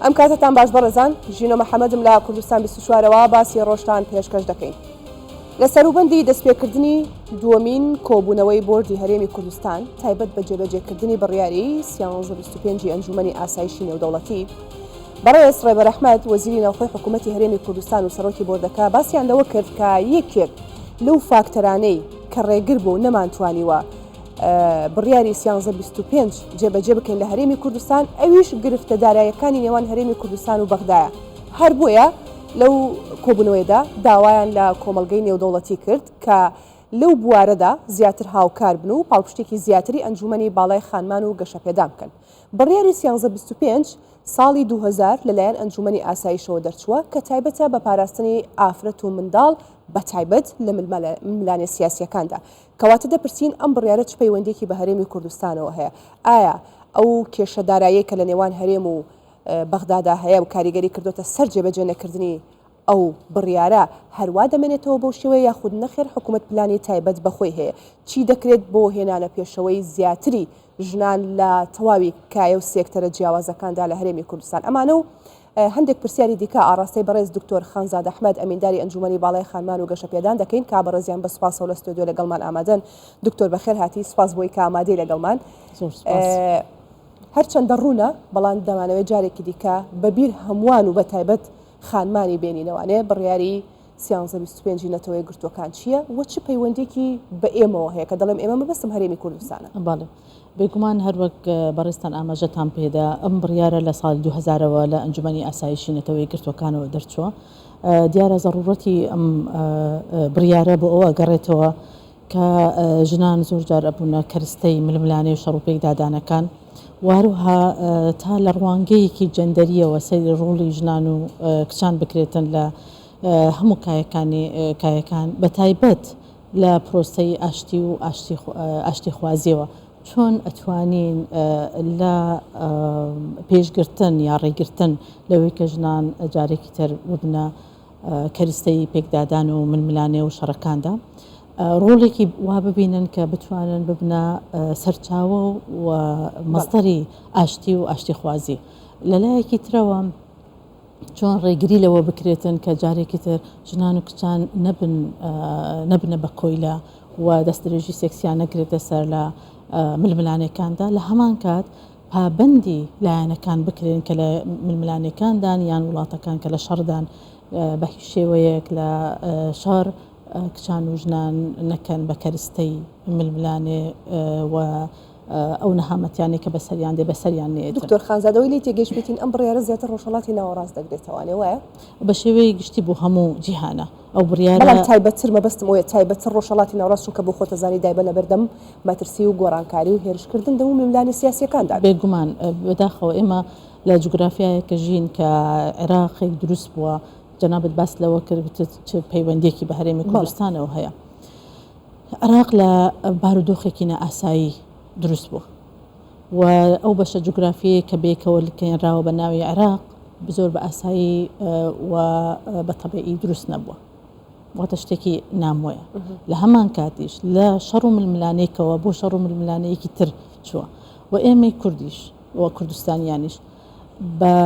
ئەم کاتتان باش بەڕێزان ژینۆ محەممەدم لە کوردستان 24ەوە باسی ڕۆژتان پێشکەش دەکەین. لە سەروبەندی دەستپێکردنی دووەمین کۆبوونەوەی بۆردی هەرێمی کوردستان تایبەت بە جێبەجێکردنی بڕیاری 325 ئەنجومەنی ئاسایشی نێودەوڵەتی بەڕێز ڕێبەر ئەحمەد وەزیری ناوخۆی حکوومەتی هەرێمی کوردستان و سەرۆکی بۆردەکە باسییان لەوە کرد کە یەکێک لەو فاکتەرانەی کە ڕێگر بوو نەمانتوانیوە بڕیاری 325 جێبەجێ بکەین لە هەرێمی کوردستان، ئەویش گرفتەدارایەکانی نێوان هەرێمی کوردستان و بەغدایە. هەر بۆیە لەو کۆبوونەوەیدا داوایان لە کۆمەلگەی نێودەوڵەتی کرد کە لەو بوارەدا زیاتر هاوکار بن و پاڵپشتێکی زیاتری ئەنجومەنی باڵای خانمان و گەشەپێدان بکەن. بڕیاری 325 ساڵی 2000 لەلایەن ئەنجومەنی ئاسایشەوە دەرچووە کە تایبەتە بە پاراستنی ئافرەت و منداڵ بە تایبەت لە ململانێ سیاسیەکاندا. کەواتە دەپرسین ئەم بڕیارە چ پەیوەندێکی بە هەرێمی کوردستانەوە هەیە؟ ئایا ئەو کێشەدارایی کە لە نێوان هەرێم و بەغدادا هەیە و کاریگەری کردوتە سەر جێبەجێ نەکردنی ئەو بڕیارە هەروە دەمێنێتەوە بەو شێوەیە یاخود نەخێر حکوومەت پلانی تایبەت بەخۆی هەیە؟ چی دەکرێت بۆ هێنانە پێشەوەی زیاتری ژنان لە تەواوی کایە و سێکتەرە جیاوازەکاندا لە هەرێمی کوردستان؟ ئەمانە و هەندێک پرسیاری دیکە ئاڕاستەی بەڕێز دکتۆر خانزاد ئەحمەد ئەمینداری ئەنجومەنی باڵای خانمان و گەشەپێدان دەکەین کا بەڕێزیان بە سوپاسەوە لە ستۆدیۆ لەگەڵمان ئامادەن. دکتۆر بەخێر هاتی، سوپاس بۆی کە ئامادەی لەگەڵمان. هەرچەندە ڕوونە بەڵام دەمانەوێت جارێکی دیکە بەبیر هەمووان و بە تایبەت خانمانی بێنینەوانێ بڕیاری 325 نەتەوەی گرتوەکان چییە و چ پەیوەندێکی بە ئێمەوە هەیە کە دەڵێم ئێمە مەبەستم هەرێمی کوردستانە؟ باڵێ بێگومان هەروەک بەڕێستان ئاماژەتان پێدا ئەم بڕیارە لە ساڵ 2000ەوە لە ئەنجومەنی ئاسایشی نەتەوەی گرتوەکانەوە دەرچووە. دیارە زەڕورەتی ئەم بڕیارە بۆ ئەوە گەڕێتەوە کە ژنان زۆر جار ئەبوونە کەرستەی ململانەی و شەڕوپێک دادانەکان، واروها تا لە ڕوانگەیەکی جەندەریەوە سەیری ڕۆڵی ژنان و کچان بکرێتن لە هەموو کایەکان بە تایبەت لە پرۆسەی ئاشتی و ئاشتی خوازیەوە چۆن ئەتوانین لە پێشگرتن یا ڕێگرتن لەوەی کە ژنان جارێکی تر ببنە کەرستەی پێکدادان و ململانێ و شەڕەکاندا ڕۆڵێکی وا ببینن کە بتوانن ببنە سەرچاوە و مەستەری ئاشتی و ئاشتی خوازی. لەلایەکی ترەوە چۆن ڕێگری لەوە بکرێتن کە جارێکی تر ژنان و کچان نەبنە بە کۆیلە و دەستدرێژی سێکسیان نەگرێتە سەر لە ململانەکاندا، لە هەمان کات پابەندی لایەنەکان بکرێن کە لە ململانەکاندان یان وڵاتەکان کە لە شەڕدان بە هیچ شێوەیەک لە شەڕ کچان و ژنان نەکەن بە کەرستەی ململانێ و ئەو نەهامەتیانێ کە بەسەریان دێ بەسەریان نێت. دکتۆر خانزادەوەی لی تێگەشتین ئەم بڕیارە زیاتر ڕۆژهەڵاتی ناوەڕاست دەگرێتەوانێ وایە؟ بە شێوەیە گشتی بۆ هەموو جیهانە ئەو بڕیارە. بەڵام تایبەتتر مەبەستم ئەوەیە تایبەتتر ڕۆژهەڵاتی ناوەڕاست چونکە بۆ خۆتەزانی دایبە لە بەردەم مەترسی و گۆڕانکاری و هێرشکردن دەموو ململانی سیاسیەکاندا. بێگومان بەداخەوە ئێمە لە جوگرافیایەکە ژین کە عێراقێک دروست بووە، جەنابەت باس لەوە کرد چ پەیوەندێکی بە هەرێمی کوردستانەوە هەیە. عێراق لە بارودۆخێکی نائاسایی دروست بووە و ئەو بەشە جوگرافیە کە بێکەوە لکەێنراوە بە ناوی عێراق زۆر بە ئاسایی و بە تەبیعی دروست نەبووە، واتە شتێکی ناموەیە. لە هەمان کاتیش لە شەڕ و ململانەیەکەوە بۆ شەڕ و ململانەیەکی تر چووە و ئێمەی کوردیش و کوردستانیانیش بە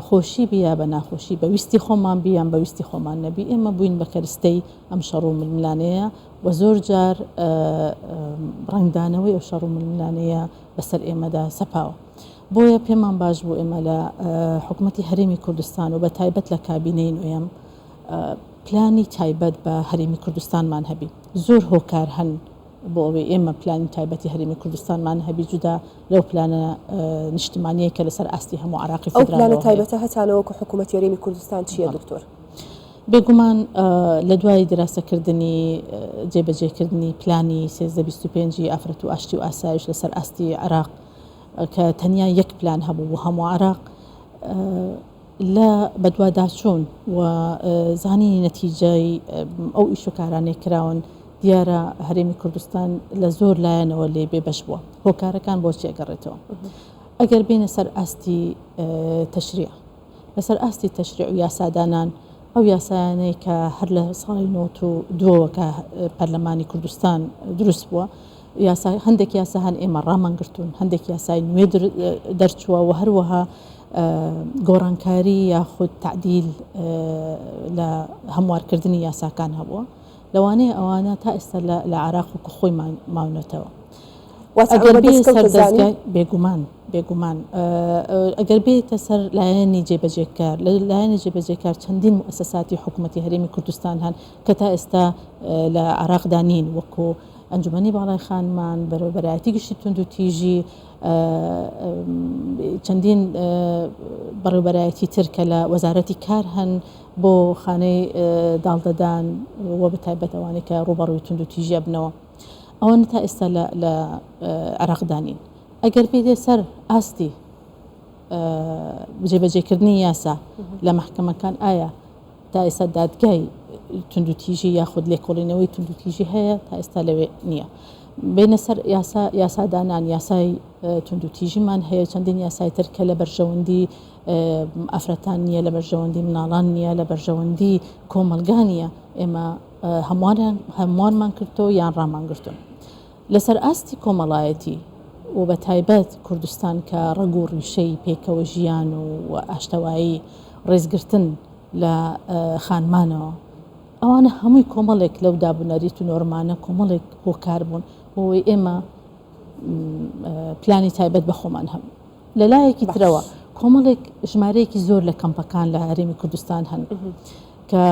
خۆشی بیا بە ناخۆشی بە ویستی خۆمان بیان بە ویستی خۆمان نەبی ئێمە بووین بە کەرستەی ئەم شەڕ و ململانەیە و زۆر جار ڕنگدانەوەی ئەو شەڕ و ململانەیە بەسەر ئێمەدا سەپاوە. بۆیە پێمان باش بوو ئێمە لە حکوومەتی هەرێمی کوردستان و بە تایبەت لە کابینەی نوێم پلانی تایبەت بە هەرێمی کوردستانمان هەبی. زۆر هۆکار هەن بۆ ئەوەی ئێمە پلانی تایبەتی هەرێمی کوردستانمان هەبی جودا لەو پلانە نیشتمانیە کە لەسەر ئاستی هەموو عراقی ئەو پلانە تایبەتە هەتانەوە کە حکوومەتی هەرێمی کوردستان چییە دکتۆر؟ بێگومان لە دوای دراسەکردنی جێبەجێکردنی پلانی 325 ئافرەت و ئاشتی و ئاسایش لەسەر ئاستی عراق کە تەنیا یەک پلان هەبوو بۆ هەموو عراق لە بەدواداچوون و زانینی نەتیجەی ئەو ئیشوکارانەی کراون دیارە هەرێمی کوردستان لە زۆر لایەنەوە لێ بێبەش بووە. هۆکارەکان بۆ چێگەڕێتەوە؟ ئەگەر بینە سەر ئاستی تەشریع، لەسەر ئاستی تەشریع و یاسادانان ئەو یاسایانەی کە هەر لە ساڵی 92ەوە کە پەرلەمانی کوردستان دروست بووە یاسا هەندێک یاسا هەن ئێمە ڕامانگرتوون هەندێک یاسای نوێ دەرچووە و هەروەها گۆڕانکاری یاخود تعدیل لە هەموارکردنی یاساکان هەبووە لەوانەیە ئەوانە تا ئێستا لە عراق و خۆی ماونەتەوە بێگومان ئەگەر بێتە سەر لایەنی جێبەجێکار لە لایەنی جێبەجێکار چەندین مؤسساتی حکوومەتی هەرێمی کوردستان هەن کە تا ئێستا لە عراقدا نین وەکو ئەنجومەنی باڵای خانمان بەرەوبەرایەتی گشتی تونند و تیژی چەندین بەڕێوەبەرایەتی تر کە لە وەزارەتی کار هەن بۆ خانەی داڵدەدان وە بەتایبەت ئەوانەی کە ڕوبەڕووی تونند و تیژە بنەوە ئەوەنە تا ئێستا لە عراقدانین ئەگەر بێتێ سەر ئاستی جێبەجێکردنی یاسا لە محکەمەکان ئایا تا ئێستا دادگای تونند و تیژی یاخود لێکۆڵینەوەی تونند و تیژی هەیە تا ئێستا لەوێ نییە بینە سەر یاسادانان یاسای تونند و تیژیمان هەیە چەندین یاسای تر کە لە بەرژەوەندی ئەفرەتان نییە لە بەرژەوەندی مناڵان نییە لە بەرژەوەندی کۆمەلگا نییە ئێمە هەمووانمان کردەوە یان ڕامانگرتون لەسەر ئاستی کۆمەڵایەتی و بە تایبەت کوردستان کە ڕەگ و ڕیشەی پێکەوە ژیان و ئاشتەوایی ڕێزگرتن لە خانمانەوە ئەوانە هەمووی کۆمەڵێک لەو دابوونەریت و نۆرمانە کۆمەڵێک هۆکار بوون بۆی ئێمە پلانی تایبەت بە خۆمان هەم لە لایەکی ترەوە کۆمەڵێک ژمارەیەکی زۆر لە کەمپەکان لە هەرێمی کوردستان هەن کە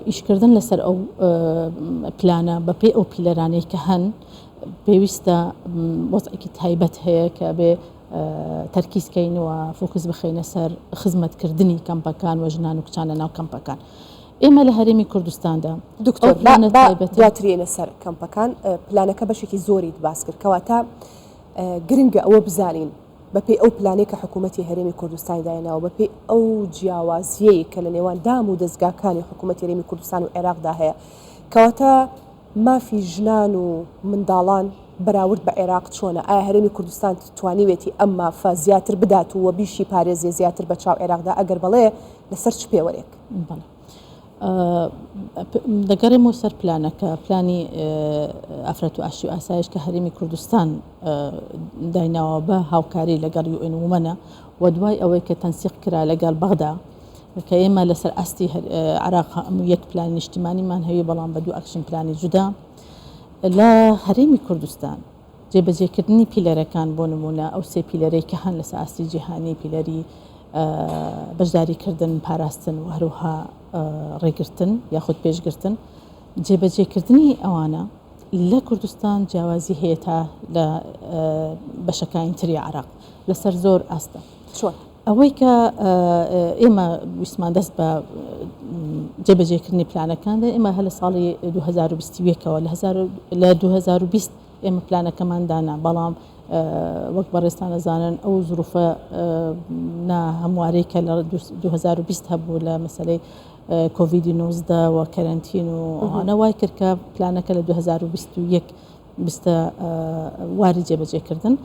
ئیشکردن لەسەر ئەو پلانە بەپێ ئەو پیلەرانەی کە هەن پێویستە وەزعێکی تایبەت هەیە کە بێ تەرکیزکەینەوە فۆکس بخەینە سەر خزمەتکردنی کەمپەکان و ژنان و کچانە ناو کەمپەکان ئێمە لە هەرێمی کوردستاندا دکتۆر دواترێنە سەر کەمپەکان پلانەکە بەشێکی زۆری باس کرد کەواتە گرنگە ئەوە بزانین بەپێی ئەو پلانەی کە حکوومەتی هەرێمی کوردستانی دایناوە بەپێی ئەو جیاوازیەی کە لە نێوان دام و دەستگاکانی حکوومەتی هەرێمی کوردستان و عێراقدا هەیە کەواتە مافی ژنان و منداڵان بەراورد بە عێراق چۆنە ئایا هەرێمی کوردستان توانیوێتی ئەم مافە زیاتر بدات و بیشی پارێزیە زیاتر بە چاو عێراقدا ئەگەر بەڵێ لەسەر چ پێوەرێک دەگەڕێمەوە سەر پلانەکە پلانی ئەفرەت و ئاشتی و ئاسایش کە هەرێمی کوردستان دایناوە بە هاوکاری لەگەڵ UN ومەنە و دوای ئەوەی کە تەنسیق کرا لەگەڵ بەغدا کە ئێمە لەسەر ئاستی عراق هەموو یەک پلانی نیشتیمانیمان هەیە بەڵام بە دوو ئەکشن پلانی جودا لە هەرێمی کوردستان جێبەجێکردنی پیلەرەکان بۆ نمونە ئەو سێ پیلەرەی کە هەن لەسەر ئاستی جیهانی پیلەری بەشداریکردن پاراستن و هەروها ڕێگرتن یاخود پێشگرتن جێبەجێکردنی ئەوانە لە کوردستان جیاوازی هەیە تا لە بەشەکانی تری عراق لەسەر زۆر ئاستە ئەوەی کە ئێمە ویسمان دەست بە جێبەجێکردنی پلانەکاندا ئێمە هە لە ساڵی 2021ەوە لە 2020 ئێمە پلانەکەمان دانا بەڵام وەک بەڕێستان ئەزانن ئەو زروفە هەموارەی کە لە 2020 هەبوو لە مەسەلەی کۆڤیدی 19 و کەرەنتین و ئەوانە وای کرد کە پلانەکە لە 2021 واری جێبەجێکردن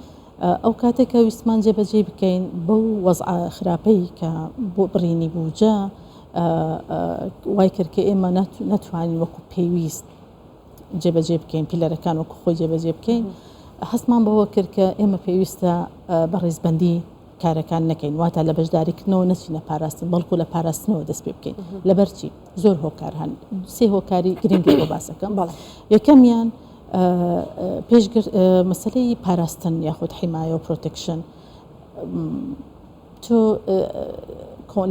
ئەو کاتێکە ویسمان جێبەجێ بکەین بەو وەزع خراپەی کە بۆ بڕینی بووجە وای کرد کە ئێمە نەتوانین وەکو پێویست جێبەجێ بکەین پیلەرەکان وەکو خۆی جێبەجێ بکەین هەستمان بەوە کرد کە ئێمە پێویستە بەڕێزبەندی کارەکان نەکەین واتە لە بەشداریکردنەوە نەچینە پاراستن بەڵکو لە پاراستنەوە دەست پێ بکەین لەبەرچی زۆر هۆکار هەن سێ هۆکاری گرنگی بۆ باسەکەم یەکەمیان مەسەلەی پاراستن یاخود حیمایە و پرۆتێکشن تۆ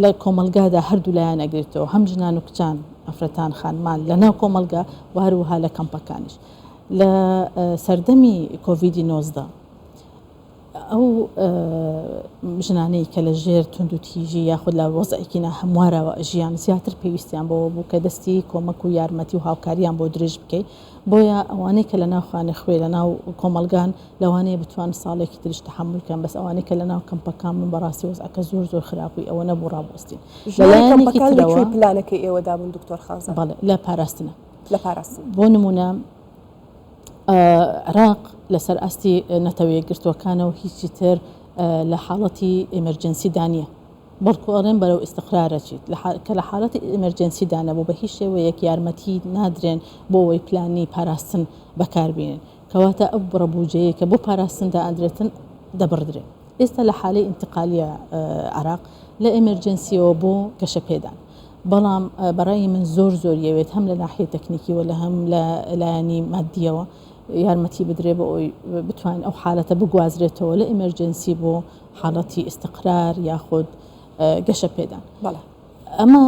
لە کۆمەلگادا هەردوو لایەن ئەگرێتەوە هەم ژنان و کچان ئەفرەتان خانمان لە ناو کۆمەلگا و هەروەها لە کەمپەکانیش لە سەردەمی کۆڤیدی 19 ئەو ژنانەی کە لە ژێر تونند و تیژی یاخود لە وەزعێکی ناهەموارەوە ژیان زیاتر پێویستیان بۆ بوو کە دەستی کۆمەک و یارمەتی و هاوکاریان بۆ درێژ بکەیت بۆیە ئەوانەی کە لە ناو خانە خوێ لە ناو کۆمەلگان لەوانەیە بتوان ساڵێکی تریش تەحملکەن بەس ئەوانەی کە لە ناو کەمپەکان من بەڕاستی وەزعەکە زۆر خراپی ئەوە نەبوو ڕابوەستین لەلایەنێکی پلانەکەی ئێوەدا بوون دکتۆر خانزاد بەڵێ لە پاراستنە بۆ نمونە عراق لەسەر ئاستی نەتەوەیە گرتوەکانەوە هیچی تر لە حاڵەتی ئێمەرجەنسی دانیە بەڵکو ئەڵێن بەرەو ئیستقرارەچیت کە لە حاڵەتی ئێمەرجەنسی دانەبوو بە هیچ شێوەیەک یارمەتی نادرێن بۆ ئەوەی پلانی پاراستن بەکاربێنن کەواتە ئەو بڕە بوجەیە کە بۆ پاراستندا ئەندرێتن دەبڕدرێت. ئێستا لە حالەی ئینتقالیە عراق لە ئەمەرجەنسیەوە بۆ گەشەپێدان، بەڵام بەڕای من زۆر یەوێت هەم لە ناحیە تەکنیکی و لە هەم لە لایەنی مادیەوە یارمەتی بدرێ بە ئەوی بتوان ئەو حالەتە بگوازرێتەوە لە ئەمەرجەنسی بۆ حاڵەتی ئیستقرار یاخود گەشەپێدان. ئەمە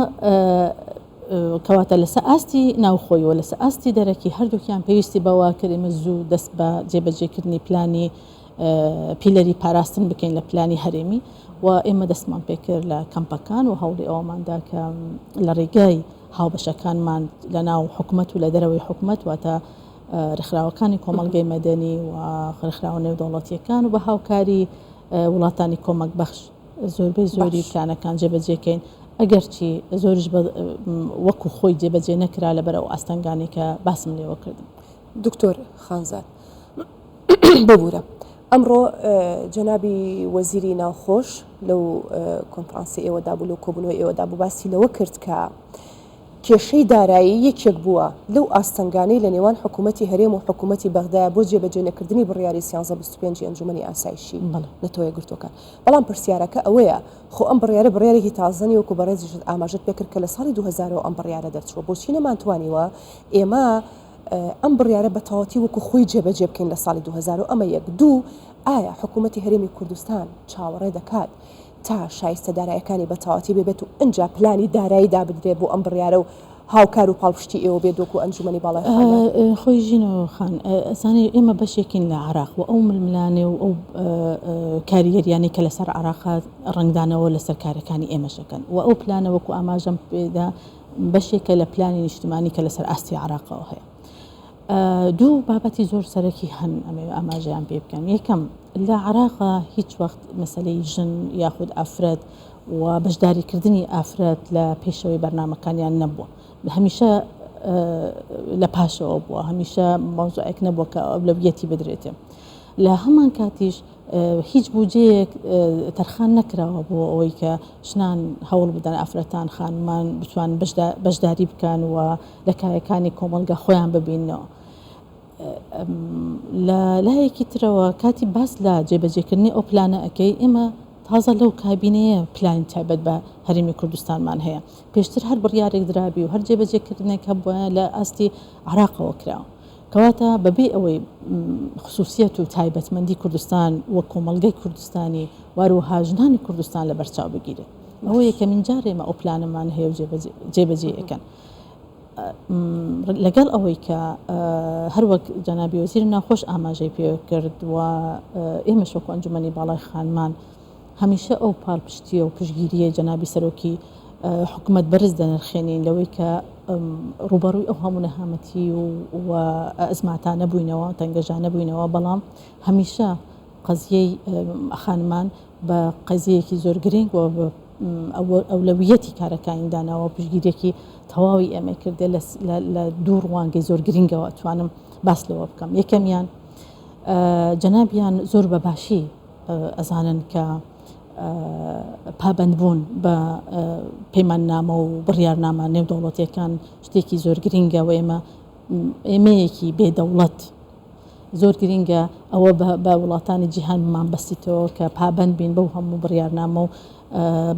کەواتە لەسەر ئاستی ناوخۆیەوە لەسەر ئاستی دەرەکی هەردووکیان پێویستی بەوا کردمە زوو دەست بە جێبەجێکردنی پلانی پیلەری پاراستن بکەین لە پلانی هەرێمی و ئێمە دەستمان پێکرد لە کەمپەکان و هەوڵی ئەوماندا کە لە ڕێگای هاوبەشەکانمان لە ناو حکومەت و لە دەرەوەی حکومەت واتە ڕێکخراوەکانی کۆمەڵگەی مەدەنی و ڕێکخراوە نێودەوڵەتیەکان و بە هاوکاری وڵاتانی کۆمەک بەخش زۆربەی زۆری پلانەکان جێبەجێکەین ئەگەرچی زۆریش وەکو خۆی جێبەجێ نەکرا لەبەر ئەو ئاستەنگانی کە باسم لێوە کردم. دکتۆر خانزاد ببوورە ئەمڕۆ جەنابی وەزیری ناوخۆش لەو کۆنفرانسی ئێوەدا بوو لەو کۆبوونەوەی ئێوەدا بوو باسی لەوە کرد کە کێشەی دارایی یەکێک بووە لەو ئاستەنگانەی لە نێوان حکوومەتی هەرێم و حکوومەتی بەغدایە بۆ جێبەجێ نەکردنی بڕیاری 1325 ئەنجومەنی ئاسایشی نەتۆیە گرتوەکان. بەڵام پرسیارەکە ئەوەیە خۆ ئەم بڕیارێکی تازەنی وەکو بەڕێزیش ئاماژەت پێکرد کە لە ساڵی 2000 ئەم بڕیارە دەرچووە بۆچی نەمانتوانیوە ئێمە ئەم بڕیارە بە تەواوەتی وەکو خۆی جێبەجێ بکەین لە ساڵی 2000 ئەمە یەک دوو ئایا حکوومەتی هەرێمی کوردستان چاوەڕێ دەکات تا شایستە دارایەکانی بە تەواوەتی ببێت و ئەنجا پلانی دارایی دابدرێت بۆ ئەم بڕیارە و هاوکار و پاڵپشتی ئێوە بێت وەکو ئەنجومەنی باڵای خۆی ژینەوە خان ئەسانی ئێمە بەشێکین لە عراق و ئەو ململانێ و ئەو کاریگەریانی کە لەسەر عراقات ڕنگدانەوە لەسەر کارەکانی ئێمەشەکەن و ئەو پلانە وەکو ئاماژەم پێدا بەشێکە لە پلانی نیشتمانی کە لەسەر ئاستی عراقەوە هەیە. دوو بابەتی زۆر سەرەکی هەن ئەمێ ئاماژەیان پێ بکەم. یەکەم لە عراقا هیچ وەخت مەسەلەی ژن یاخود ئافرەت و بەشداریکردنی ئافرەت لە پێشەوەی بەرنامەکانیان نەبووە، هەمیشە لە پاشەوە بووە، هەمیشە مۆزوعێک نەبووە کە ئەولەویەتی بدرێتێ. لە هەمان کاتیش هیچ بودجەیەک تەرخان نەکراوە بۆ ئەوەی کە ژنان هەوڵ بدەن ئافرەتان خانمان بتوان بەشداری بکەن و لە کارەکانی کۆمەڵگە خۆیان ببینەوە. لە لایەکی ترەوە کاتی باس لە جێبەجێکردنی ئەو پلانە ئەەکەی ئێمە تازە لەو کابینەیە پلانی تایبەت بە هەرێمی کوردستانمان هەیە. پێشتر هەر بڕیارێک درابی و هەر جێبەجێکردنێک هەبووە لە ئاستی عراقەوە کراوە، کەواتە بەبێ ئەوەی خصوصیەت و تایبەتمەندی کوردستان وە کۆمەڵگەی کوردستانی واروها ژنانی کوردستان لە بەرچاو بگیرێت. ئەوە یەکەمین جارێمە ئەو پلانەمان هەیە و جێبەجێەکەن. لەگەڵ ئەوەی کە هەروەک جەنابی وەزیر ناوخۆش ئاماژەی پێ کرد و ئێمە وەکو ئەنجومەنی باڵای خانمان هەمیشە ئەو پاڵپشتیە و پشگیریە جەنابی سەرۆکی حکومەت بەرز دەنرخێنین لەوەی کە ڕوبەڕووی ئەو هەموو نەهامەتی و ئەزماتان نەبووینەوە تەنگەژان نەبووینەوە، بەڵام هەمیشە قەزیەی خانمان بە قەزیەکی زۆر گرنگ و ئەولەویەتی کارەکانی داناوە پشگیرێکی تەواوی ئێمە کردێ لە دوو ڕوانگەی زۆر گرنگەوە توانم باس لەوە بکەم. یەکەمیان جەنابیان زۆر بەباشی ئەزانن کە پابەندبوون بە پەیماننامە و بڕیارنامە نێودەوڵەتیەکان شتێکی زۆر گرنگە و ئێمەیەکی بێدەوڵەت زۆر گرنگە ئەوە بە وڵاتانی جیهانمان بەستیتەوە کە پابەند بین بەو هەموو بڕیارنامە و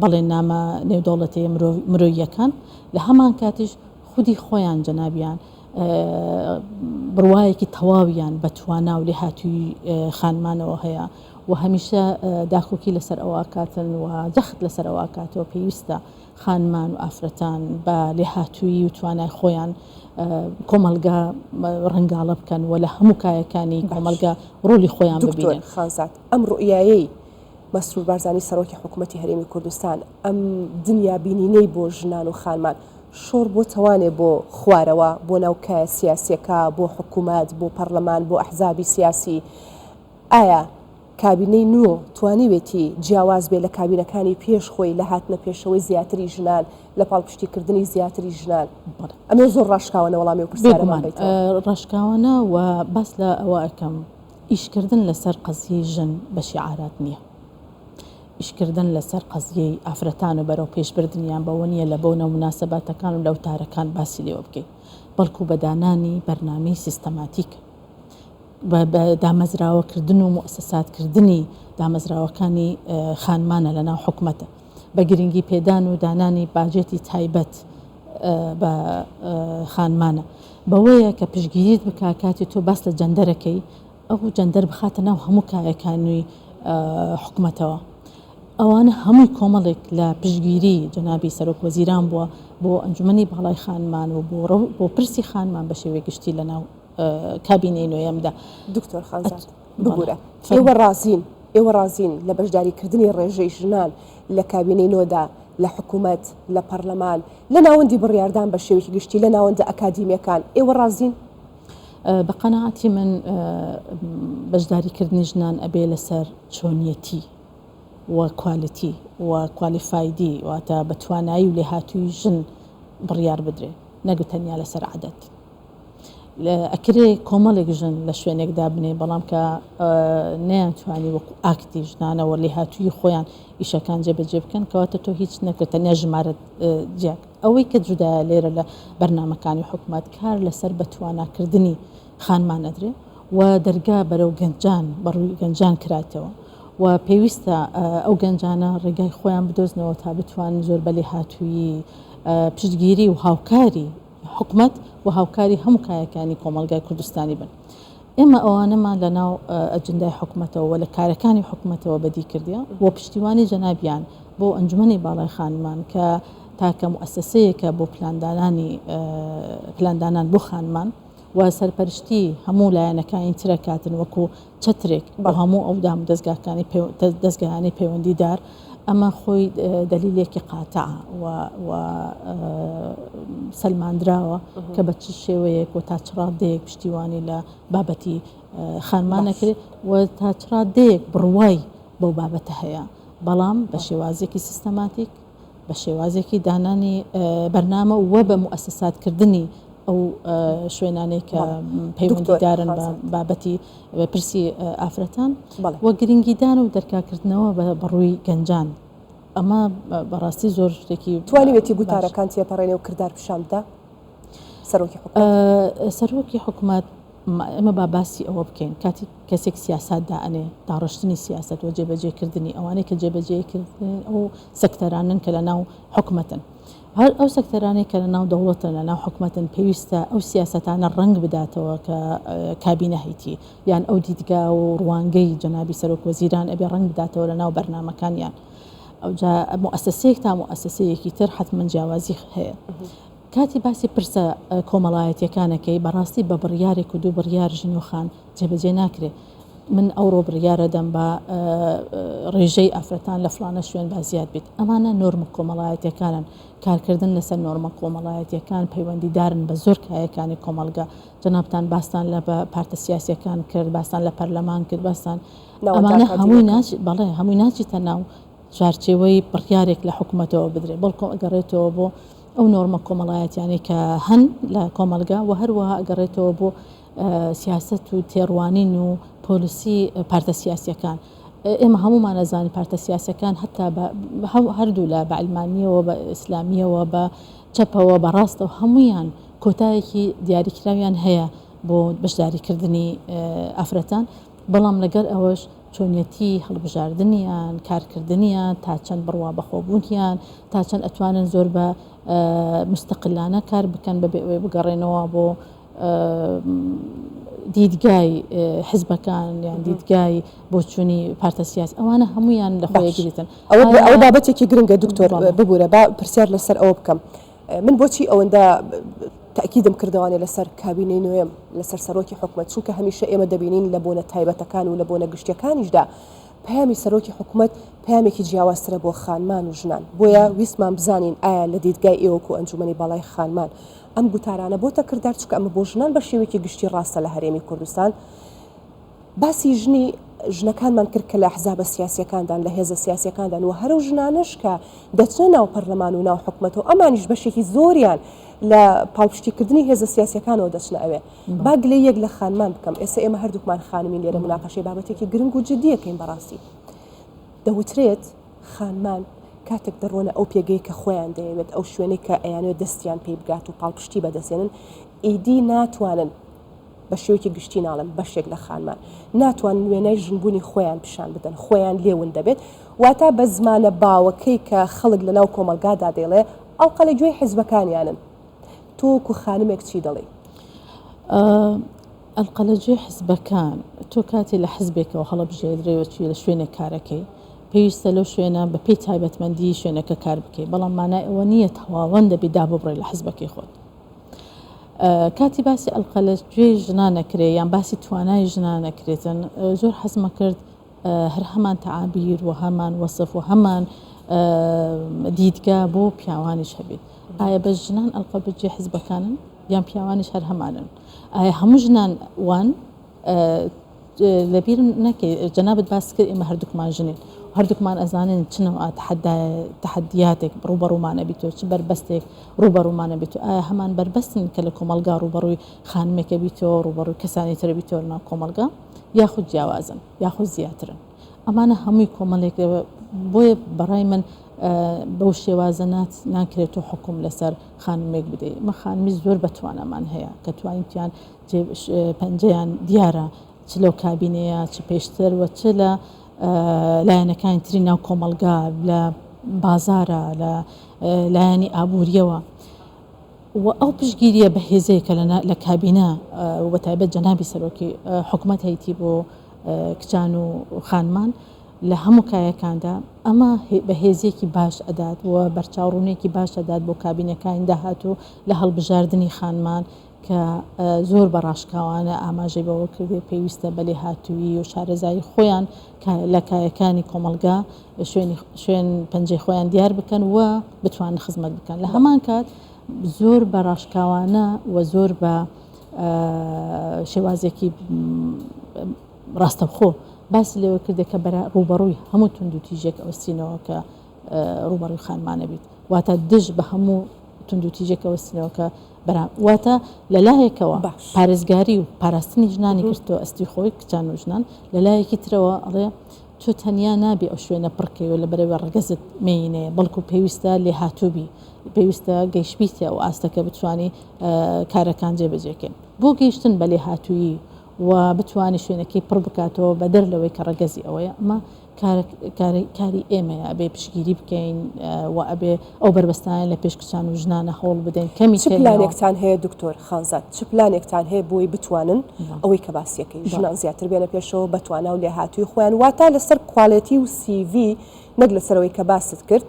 بەڵێننامە نێودەوڵەتی مرۆییەکان. لە هەمان کاتیش خودی خۆیان جەنابیان بڕوایەکی تەواویان بە توانا و لێهاتووی خانمانەوە هەیە و هەمیشە داخۆکی لەسەر ئەوە کاتن و جەخت لەسەر ئەوە کاتەوە پێویستە خانمان و ئافرەتان بە لێهاتووی و توانای خۆیان کۆمەلگا ڕنگاڵە بکەن و لە هەموو کایەکانی کۆمەلگا ڕۆلی خۆیان ببینن. خانزاد ئەم ڕوئیایی مەسرور بارزانی سەرۆکی حکوومەتی هەرێمی کوردستان ئەم دنیا بینینەی بۆ ژنان و خانمان شۆڕ بۆ توانێ بۆ خوارەوە بۆ ناوکە سیاسیەکە بۆ حکوومەت بۆ پەرلەمان بۆ ئەحزابی سیاسی ئایا کابینەی نوۆ توانیوێتی جیاواز بێ لە کابینەکانی پێش خۆی لە هاتنە پێشەوەی زیاتری ژنان لە پاڵپشتیکردنی زیاتری ژنان؟ ئەمێ زۆر ڕاشکاوانە وەڵامی و پرسیارەمان ڕاشکاوانە و باس لە ئەوە ئەەکەم ئیشکردن لەسەر قەزیەی ژن بە شیعارات نییە، ئیشکردن لەسەر قەزیەی ئافرەتان و بەرەو پێشبردنیان بەوە نیە لە بۆ نەموناسەباتەکان و لەو تارەکان باسی لێوە بکەیت، بەڵکو بەدانانی بەرنامەی سیستەماتیک بە دامەزراوەکردن و مؤسساتکردنی دامەزراوەکانی خانمانە لە ناو حکومەتە بە گرنگی پێدان و دانانی باجێتی تایبەت بە خانمانە بەوەیە کە پشگیریت بکا کاتی تۆ باس لە جەندەرەکەی ئەو جەندەر بخاتە ناو هەموو کایەکانی حکومەتەوە ئەوانە هەمووی کۆمەڵێک لە پشگیری جەنابی سەرۆک وەزیران بووە بۆ ئەنجومەنی باڵای خانمان و بۆ پرسی خانمان بە شێوەیە گشتی لە ناو کابینەی نوێیەمدا. دکتۆر خانزاد بگورە ئێوە رازین لە بەشداریکردنی ڕێژەی ژنان لە کابینەی نۆدا لە حکوومەت لە پەرلەمان لە ناوەندی بڕیاردان بە شێوەیەکی گشتی لە ناوەندە ئەکادیمیەکان ئێوە رازین؟ بە قەناعەتی من بەشداریکردنی ژنان ئەبێ لەسەر چۆنیەتی و کوالیتی و کوالیفایدی واتە بە توانایی و لێهاتووی ژن بڕیار بدرێ نەگوتەنیا لەسەر عادەت ئەکرێ کۆمەڵێک ژن لە شوێنێکدا بنێ بەڵام کە نەیانتوانی وەکو ئاکتی ژنانەوە لێهاتووی خۆیان ئیشەکان جێبەجێ بکەن کەواتە تۆ هیچ نەکردتەنیا ژمارەت جیاک ئەوەی کە جودایە لێرە لە بەرنامەکانی حکوومەت کار لەسەر بە تواناکردنی خانمان ئەدرێ و دەرگا بەرەو گەنجان بەڕووی گەنجان کراتەوە و پێویستە ئەو گەنجانە ڕێگای خۆیان بدۆزنەوە تا بتوانن زۆر بە لێهاتووی پشتگیری و هاوکاری حکومەت و هاوکاری هەموو کایەکانی کۆمەلگای کوردستانی بن. ئێمە ئەوانەمان لە ناو ئەجندای حکومەتەوە لە کارەکانی حکومەتەوە بەدی کردیە و پشتیوانی جەنابیان بۆ ئەنجومەنی باڵای خانمان کە تاکە مؤسسەیەکە بۆ پلاندانان بۆ خانمان و سەرپەرشتی هەموو لایەنەکانی ترەکاتن وەکو چەترێک بۆ هەموو ئەو دام دەستگاهانی پەیوەندیدار ئەمە خۆی دلیلێکی قاتع و سەلماندراوە کە بە چ شێوەیەک و تا چ ڕادەیەک پشتیوانی لە بابەتی خانمانەکرێت و تا چ ڕادەیەک بڕوای بەو بابەتە هەیە بەڵام بە شێوازێکی سیستەماتیک بە شێوازێکی دانانی بەرنامە وە بە مؤسساتکردنی ئەو شوێنانەی کە پەیوەندیدارن بابەتی پرسی ئافرەتان وە گرنگیدان و دەرکاکردنەوە بەڕووی گەنجان ئەمە بەڕاستی زۆر شتێکی توانیوێتی گوتارەکان تێپەڕێنێ و کردار پیشاندا سەرۆکی حکوومەت ئەمە با باسی ئەوە بکەین کاتی کەسێک سیاسەتدا ئەنێ داڕشتنی سیاست و جێبەجێکردنی ئەوانەی کە جێبەجێکردن ئەو سەکتەرانن کە لە ناو حکوومەتن هەر ئەو سەکتەرانی کە لە ناو دەوڵەتن لە ناو حکوومەتن پێویستە ئەو سیاسەتانە ڕنگ بداتەوە کە کابینە هەیتی یان ئەو دیدگا و ڕوانگەی جەنابی سەرۆک وەزیران ئەبێ ڕنگ بداتەوە لە ناو بەرنامەکانیان ئەوجا مؤسسەیەک تا مؤسسەیەکی تر حتمما جیاوازی هەیە کاتی باسی پرسە کۆمەڵایەتیەکانەکەی بەڕاستی بە بڕیارێک و دوو بڕیار ژنۆخان جێبەجێ ناکرێت من ئەوڕۆ بڕیارە دەم بە ڕێژەی ئافرەتان لە فلانە شوێن بازیات بێت ئەمانە نۆرمە کۆمەڵایەتیەکانن کارکردن لەسەر نۆرمە کۆمەڵایەتیەکان پەیوەندیدارن بە زۆر کایەکانی کۆمەلگا جەنابتان باستان لە پارتە سیاسیەکان کرد باستان لە پەرلەمان کرد باستان ئەمانە هەمووی ناچیتە ناو چارچێوەی بڕیارێک لە حکوومەتەوە بدرێ بەڵکو ئەگەڕێتەوە بۆ ئەو نۆرمە کۆمەڵایەتیانی کە هەن لە کۆمەلگا و هەروەها ئەگەڕێتەوە بۆ سیاست و تێڕوانین و پۆلیسی پارتە سیاسیەکان ئێمە هەمومان نەزانین پارتە سیاسیەکان هەتا هەردوو لە بە ئەلمانیەوە بە ئیسلامیەوە بە چەپەوە بەڕاستەوە هەمویان کۆتایەکی دیاریکراویان هەیە بۆ بەشداریکردنی ئافرەتان بەڵام لەگەر ئەوەش چۆنیەتی هەڵبژاردنیان کارکردنیان تا چەند بڕوا بەخۆبوونیان تا چەند ئەتوانن زۆر بە مستەقلانە کار بکەن بەبێ ئەوەی بگەڕێنەوە بۆ دیدگای حزبەکان یان دیدگای بۆ چوونی پارتە سیاسی ئەوانە هەمویان لە خۆیەگریتن ئەو بابەتێکی گرنگە دکتۆر ببوورە با پرسیار لەسەر ئەوە بکەم من بۆچی ئەوەندە تاکیدم کردوانێ لەسەر کابینەی نوێم لەسەر سەرۆکی حکوومەت چونکە هەمیشە ئێمە دەبینین لە بۆنە تایبەتەکان و لە بۆنە گشتیەکانیشدا پەیامی سەرۆکی حکوومەت پەیامێکی جیاوازترە بۆ خانمان و ژنان بۆیە ویسمان بزانین ئایا لە دیدگای ئێوەکو ئەنجومەنی باڵای خانمان ئەم گوتارانە بۆتە کردار چکە ئەمە بۆ ژنان بە شێوەیەکی گشتی ڕاستە لە هەرێمی کوردستان باسی ژنەکانمان کرد کە لە ئەحزابە سیاسیەکاندان لە هێزە سیاسیەکاندان و هەرو ژنانش کە دەچنە ناو پەرلەمان و ناو حکوومەتەوە ئەمانیش بەشێکی زۆریان لە پاڵپشتیکردنی هێزە سیاسیەکانەوە دەچنە ئەوێ با گلەی یەک لە خانمان بکەم ئێستا ئێمە هەردووکمان خانمین لێرە مناقەشەی بابەتێکی گرنگ و جدیەکەین بەڕاستی دەوترێت خانمان کاتێک دەڕۆنە ئەو پێگەی کە خۆیان دەیەوێت ئەو شوێنەی کە ئەیانوێت دەستیان پێی بگات و پاڵپشتی بەدەستێنن ئیدی ناتوانن بە شێوەیەکی گشتی ناڵم بەشێک لە خانمان ناتوان وێنەی ژنبوونی خۆیان پیشان بدەن خۆیان لێون دەبێت واتە بە زمانە باوەکەی کە خەڵک لەناو کۆمەلگادا دێڵێ ئەو قەڵە گوێی حیزبەکانیانن تۆکو خانمێک چی دەڵێ ئەلقەلەجێ حزبەکان تۆ کاتی لە حزبێکەوە هەڵەبژێدرێوەچی لە شوێنێک کارەکەی پێویستە لەو شوێنە بە پێی تایبەتمەندی شوێنەکە کار بکەیت بەڵام مانای ئەوە نییە تەواوەندە بیدا ببڕێ لە حزبەکەی خۆت کاتی باسی ئەلقەلەجێ ژنانەکرێ یان باسی توانای ژنانەکرێتن زۆر حەزمە کرد هەر هەمان تەعابیر و هەمان وەسف و هەمان دیدگا بۆ پیاوانیش هەبێت ئایا بە ژنان ئەلقەلەجێ حزبەکانن یان پیاوانیش هەر هەمانن ئایا هەموو ژنان وان لەبیر نەکەی جەنابەت باس کرد ئێمە هەردووکمان ژنین هەردووکمان ئەزانین چنەوە تەحەدیاتێک ڕوبەڕوومانە بیتەوە چ بەربەستێک ڕوبەڕوومانە بیتەوە ئایا هەمان بەربەستن کە لە کۆمەلگا ڕوبەڕووی خانمێکە بیتەوە ڕوبەڕووی کەسانی ترە بیتەوە ناو کۆمەلگا یاخود جیاوازن یاخود زیاترن ئەمانە هەمووی کۆمەڵێک بۆیە بەڕای من بەو شێوازە ناکرێتەوە حکوم لەسەر خانمێک بدەیت مە خانمی زۆر بەتوانەمان هەیە کە توانیان پەنجەیان دیارە چ لەو کابینەیە چ پێشتر و چ لە لایەنەکانی تری ناو کۆمەلگا لە بازارە لە لایەنی ئابوووریەوە و ئەو پشگیریە بەهێزەیە کە لە کابینە و بەتایبەت جەنابی سەرۆکی حکوومەت هەیەی بۆ کچان و خانمان لە هەموو کایەکاندا ئەمە بەهێزێکی باش ئەدات و بەرچاوڕوونێکی باش ئەدات بۆ کابینەکانی داهاتوو لە هەڵبژاردننی خانمان کە زۆر بەڕاشکاوانە ئاماژەی بەوە کردێ پێویستە بەلێ هاتووی و شارەزایی خۆیان لە کایەکانی کۆمەلگا شوێن پەنجەی خۆیان دیار بکەن و بتوانن خزمەت بکەن لە هەمان کات زۆر بەڕاشکاوانە و زۆر بە شێوازێکی ڕاستەوخۆ باسی لێوە کردێ کە ڕوبەڕووی هەموو تونند و تیژێک ئەوستینەوە کە ڕوبەڕووی خانمانە بیت واتە دژ بە هەموو تونند و تیژێک ئەوستینەوە کە واتە لەلایەکەوە پارێزگاری و پاراستنی ژنانی کردەوە ئەستی خۆی کچان و ژنان لەلایەکی ترەوە ئەڵێ تۆ تەنیا نابی ئەو شوێنە پڕکەوە لە بەرەوە ڕگەزت مینەیە بەڵکو پێویستە لێ هاتووبی پێویستە گەیشتبیتە و ئاستەکە بتوانی کارەکان جێبەجێکەن بۆ گەیشتن بە لێ هاتوویی و بتوانی شوێنەکەی پڕ بکاتەوە بە دەر لەوەی کە ڕگەزی ئەوەیە ئەمە کاری ئێمەیە ئەبێ پشگیری بکەین و ئەبێ ئەو بربەستانە لە پێش کچان و ژنانە هەوڵ بدەین کەمی چ پلانێکتان هەیە دکتۆر خانزاد چ پلانێکتان هەیە بۆی بتوانن ئەوەی کە باسیەکەی ژنان زیاتر بێنە پێشەوە بتوانە و لێ هاتووی خۆیان واتە لەسەر کواڵێتی و CV نەک لەسەرەوەی کە باست کرد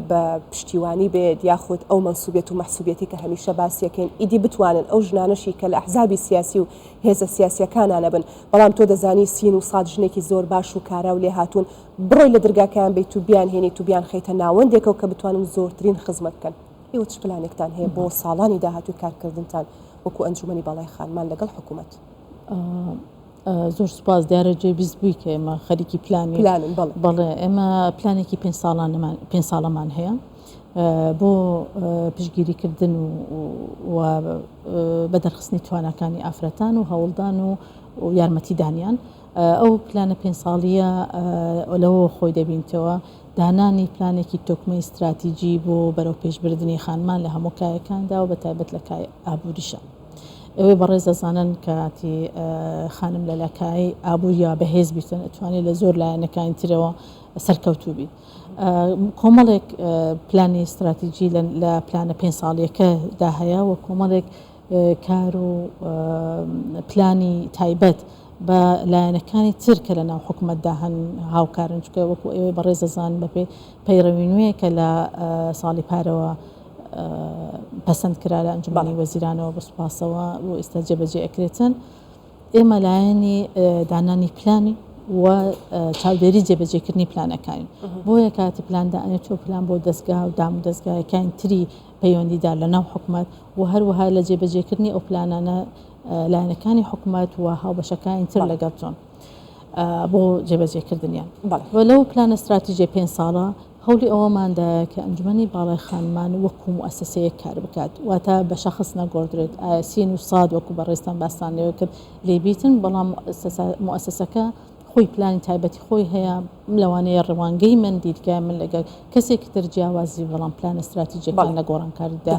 بە پشتیوانی بێت یاخود ئەو منسوبێت و مەحسوبێتی کە هەمیشە باسیەکەین ئیدی بتوانن ئەو ژنانەشی کە لە ئەحزابی سیاسی و هێزە سیاسیەکانانە بن بەڵام تۆ دەزانی سین و ساد ژنێکی زۆر باش و کارا و لێ هاتوون بڕۆی لە دەرگاکەیان بیت و بیان هێنیت و بیان خەیتە ناوەندێکەوە کە بتوانن زۆرترین خزمەت بکەن ئێوە چ پلانێکتان هەیە بۆ ساڵانی داهاتووی کارکردنتان وەکو ئەنجومەنی باڵای خانمان لەگەڵ حکوومەت زۆر سوپاس دیارە جێبیست بووی کە ئێمە خەریکی پلانی بەڵێ ئێمە پلانێکی 5 ساڵەمان هەیە بۆ پشگیریکردن و بەدەرخستنی توانەکانی ئافرەتان و هەوڵدان و یارمەتیدانیان ئەو پلانە 5 ساڵیە لەوە خۆی دەبینتەوە دانانی پلانێکی تۆکمەی استراتیجی بۆ بەرەو پێشبردننی خانمان لە هەموو کایەکاندا و بەتایبەت لە کای ئابووریشە ئەوەی بەڕێز دەزانن کاتی خانم لە لەکای ئابووریە بەهێز بیتن ئەتوانێت لە زۆر لایەنەکانی ترەوە سەرکەوتوو بیت کۆمەڵێک پلانی استراتیجی لە پلانە 5 ساڵیەکەدا هەیە و کۆمەڵێک کار و پلانی تایبەت بە لایەنەکانی تر کە لە ناو حکوومەتدا هەن هاوکارن چکە وەکو ئێوەی بەڕێز دەزانن بەپێ پەیڕەوی نوێیە کە لە ساڵی پارەوە پەسەند کرا لە ئەنجومەنی وەزیرانەوە بەسوپاسەوە و ئێستا جێبەجێ ئەکرێتن ئێمە لایەنی دانانی پلانی و چاودێری جێبەجێکردنی پلانەکانی بۆیە کاتی پلاندا ئەنێت تۆ پلان بۆ دەستگا و دام و دەستگایەکانی تری پەیوەندیدار لە ناو حکوومەت و هەروەها لە جێبەجێکردنی ئەو پلانانە لایەنەکانی حکوومەت و هاوبەشەکانی تر لەگەڵ چۆن بۆ جێبەجێکردنیان و لەو پلان استراتیژی 5 ساڵە هەولی ئەوەماندا کە ئەنجومەنی باڵای خانمان وەکو موسسەیەک کار بکات واتە بە شەخص نەگۆڕدرێت سین و ساد وەکو بەڕێستان باستان لێوە کرد لێبیتن بەڵام موسسەکە خۆی پلانی تایبەتی خۆی هەیە لەوانەیە ڕوانگەی من دیدگای من لەگەڵ کەسێکی تر جیاوازی بەڵام پلان استراتیژیەکان لە گۆڕانکاریدا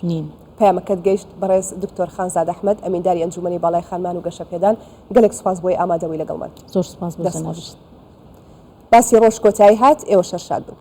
نین پەیامەکەت گەیشت بەڕێز دکتۆر خانزاد ئەحمەد ئەمینداری ئەنجومەنی باڵای خانمان و گەشەپێدان گەلێک سوپاس بۆی ئامادەبووی لەگەڵمان. زۆر سوپاس بۆ جەنابش. باسی ڕۆژ کۆتایی هات ئێوە شەرشاد بوو.